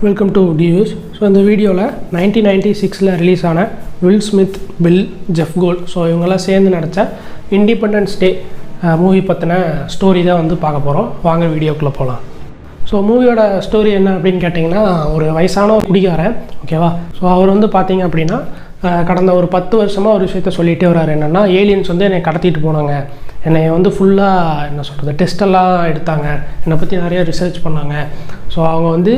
Welcome to டியூஸ். So இந்த வீடியோவில் 1996 release ஆன will Smith, bill, Jeff goal so இவங்கெல்லாம் சேர்ந்து நடித்த இண்டிபெண்டன்ஸ் டே மூவி பற்றின ஸ்டோரி தான் வந்து பார்க்க போகிறோம். வாங்க வீடியோக்குள்ளே போகலாம். ஸோ மூவியோட ஸ்டோரி என்ன அப்படின்னு கேட்டிங்கன்னா, ஒரு வயசான ஒரு குடிகாரன், ஓகேவா. ஸோ அவர் வந்து பார்த்திங்க அப்படின்னா கடந்த ஒரு 10 வருஷமாக ஒரு விஷயத்த சொல்லிகிட்டே வர்றாரு. என்னென்னா, ஏலியன்ஸ் வந்து என்னை கடத்திட்டு போனாங்க, என்னை வந்து ஃபுல்லாக என்ன சொல்கிறது டெஸ்ட்டெல்லாம் எடுத்தாங்க, என்னை பற்றி நிறைய ரிசர்ச் பண்ணாங்க. ஸோ அவங்க வந்து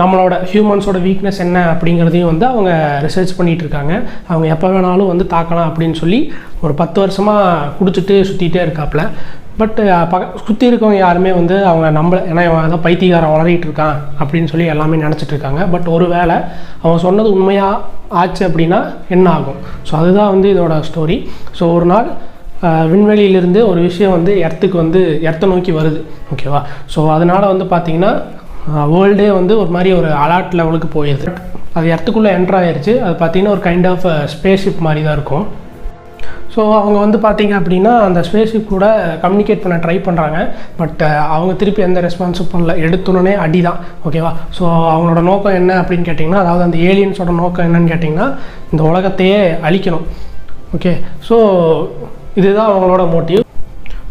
நம்மளோட ஹியூமன்ஸோட வீக்னஸ் என்ன அப்படிங்கிறதையும் வந்து அவங்க ரிசர்ச் பண்ணிகிட்ருக்காங்க. அவங்க எப்போ வேணாலும் வந்து தாக்கலாம் அப்படின்னு சொல்லி ஒரு 10 வருஷமாக குடிச்சிட்டு சுற்றிகிட்டே இருக்காப்புல. பட் சுற்றி இருக்கவங்க யாருமே வந்து அவங்க நம்மளை ஏன்னா இவன் ஏதோ பைத்தியக்காரன் வளரிட்டு இருக்கான் அப்படின்னு சொல்லி எல்லாமே நினச்சிட்ருக்காங்க. பட் ஒரு வேளை அவன் சொன்னது உண்மையாக ஆச்சு அப்படின்னா என்ன ஆகும்? ஸோ அதுதான் வந்து இதோட ஸ்டோரி. ஸோ ஒரு நாள் விண்வெளியிலிருந்து ஒரு விஷயம் வந்து எர்த்தை நோக்கி வருது, ஓகேவா. ஸோ அதனால் வந்து பார்த்திங்கன்னா வேர்ல்டே வந்து ஒரு மாதிரி ஒரு அலர்ட் லெவலுக்கு போயிடுது. அது எர்த்துக்குள்ளே என்ட்ரு ஆகிடுச்சு. அது பார்த்திங்கன்னா ஒரு கைண்ட் ஆஃப் ஸ்பேஸ்ஷிப் மாதிரி தான் இருக்கும். ஸோ அவங்க வந்து பார்த்திங்க அப்படின்னா அந்த ஸ்பேஸ்ஷிப் கூட கம்யூனிகேட் பண்ண ட்ரை பண்ணுறாங்க. பட் அவங்க திருப்பி எந்த ரெஸ்பான்ஸும் பண்ணல. எடுத்துனே அடி தான், ஓகேவா. ஸோ அவங்களோட நோக்கம் என்ன அப்படின்னு கேட்டிங்கன்னா, அதாவது அந்த ஏலியன்ஸோட நோக்கம் என்னன்னு கேட்டிங்கன்னா, இந்த உலகத்தையே அழிக்கணும், ஓகே. ஸோ இதுதான் அவங்களோட மோட்டிவ்.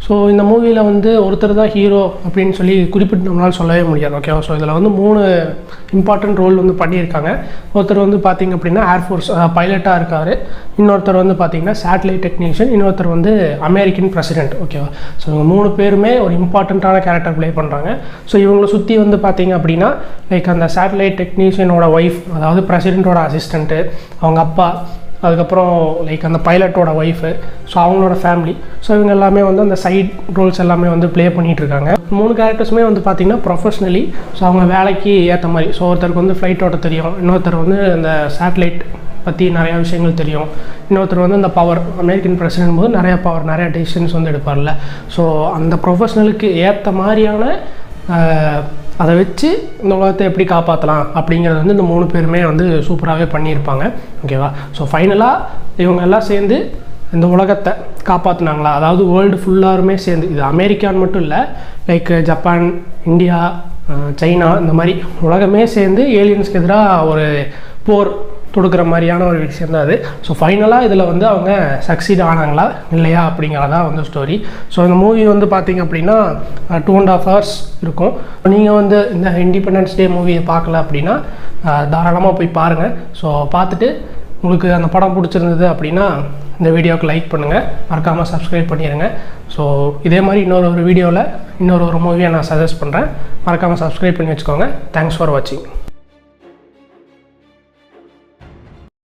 ஸோ இந்த மூவியில் வந்து ஒருத்தர் தான் ஹீரோ அப்படின்னு சொல்லி குறிப்பிட்டு நம்மளால் சொல்லவே முடியாது, ஓகேவா. ஸோ இதில் வந்து 3 இம்பார்ட்டன்ட் ரோல் வந்து பண்ணியிருக்காங்க. ஒருத்தர் வந்து பார்த்திங்க அப்படின்னா ஏர்ஃபோர்ஸ் பைலட்டாக இருக்கார், இன்னொருத்தர் வந்து பார்த்திங்கன்னா சேட்டலைட் டெக்னீஷியன், இன்னொருத்தர் வந்து அமெரிக்கன் பிரசிடென்ட், ஓகேவா. ஸோ இவங்க 3 பேருமே ஒரு இம்பார்ட்டண்ட்டான கேரக்டர் ப்ளே பண்ணுறாங்க. ஸோ இவங்களை சுற்றி வந்து பார்த்திங்க அப்படின்னா லைக் அந்த சேட்டலைட் டெக்னீஷியனோட ஒய்ஃப், அதாவது பிரசிடெண்ட்டோட அசிஸ்டண்ட்டு, அவங்க அப்பா, அதுக்கப்புறம் லைக் அந்த பைலட்டோட ஒய்ஃபு, ஸோ அவங்களோட ஃபேமிலி. ஸோ இவங்க எல்லாமே வந்து அந்த சைட் ரோல்ஸ் எல்லாமே வந்து ப்ளே பண்ணிகிட்ருக்காங்க. 3 கேரக்டர்ஸுமே வந்து பார்த்திங்கன்னா ப்ரொஃபஷ்னலி, ஸோ அவங்க வேலைக்கு ஏற்ற மாதிரி. ஸோ ஒருத்தருக்கு வந்து ஃப்ளைட் ஓட்ட தெரியும், இன்னொருத்தர் வந்து இந்த சேட்டலைட் பற்றி நிறையா விஷயங்கள் தெரியும், இன்னொருத்தர் வந்து இந்த பவர், அமெரிக்கன் பிரசிடென்ட் போது நிறையா பவர், நிறையா டெசிஷன்ஸ் வந்து எடுப்பார்ல. ஸோ அந்த ப்ரொஃபஷ்னலுக்கு ஏற்ற மாதிரியான அதை வச்சு இந்த உலகத்தை எப்படி காப்பாற்றலாம் அப்படிங்கிறது வந்து இந்த 3 பேருமே வந்து சூப்பராகவே பண்ணியிருப்பாங்க, ஓகேவா. ஸோ ஃபைனலாக இவங்க எல்லாம் சேர்ந்து இந்த உலகத்தை காப்பாற்றினாங்களா, அதாவது வேர்ல்டு ஃபுல்லாருமே சேர்ந்து, இது அமெரிக்கான்னு மட்டும் இல்லை, லைக் ஜப்பான், இந்தியா, சைனா, இந்த மாதிரி உலகமே சேர்ந்து ஏலியன்ஸ்க்கு எதிராக ஒரு போர் கொடுக்குற மாதிரியான ஒரு விஷயம் தான் அது. ஸோ ஃபைனலாக இதில் வந்து அவங்க சக்சீட் ஆனாங்களா இல்லையா அப்படிங்கிறதான் வந்து ஸ்டோரி. ஸோ இந்த மூவி வந்து பார்த்திங்க அப்படின்னா 2.5 hours இருக்கும். நீங்கள் வந்து இந்த இண்டிபெண்டன்ஸ் டே மூவியை பார்க்கல அப்படின்னா தாராளமாக போய் பாருங்கள். ஸோ பார்த்துட்டு உங்களுக்கு அந்த படம் பிடிச்சிருந்தது அப்படின்னா இந்த வீடியோவுக்கு லைக் பண்ணுங்கள், மறக்காமல் சப்ஸ்கிரைப் பண்ணிடுங்க. ஸோ இதே மாதிரி இன்னொரு வீடியோவில் இன்னொரு மூவியை நான் சஜஸ்ட் பண்ணுறேன். மறக்காமல் சப்ஸ்கிரைப் பண்ணி வச்சுக்கோங்க. தேங்க்ஸ் ஃபார் வாட்சிங்.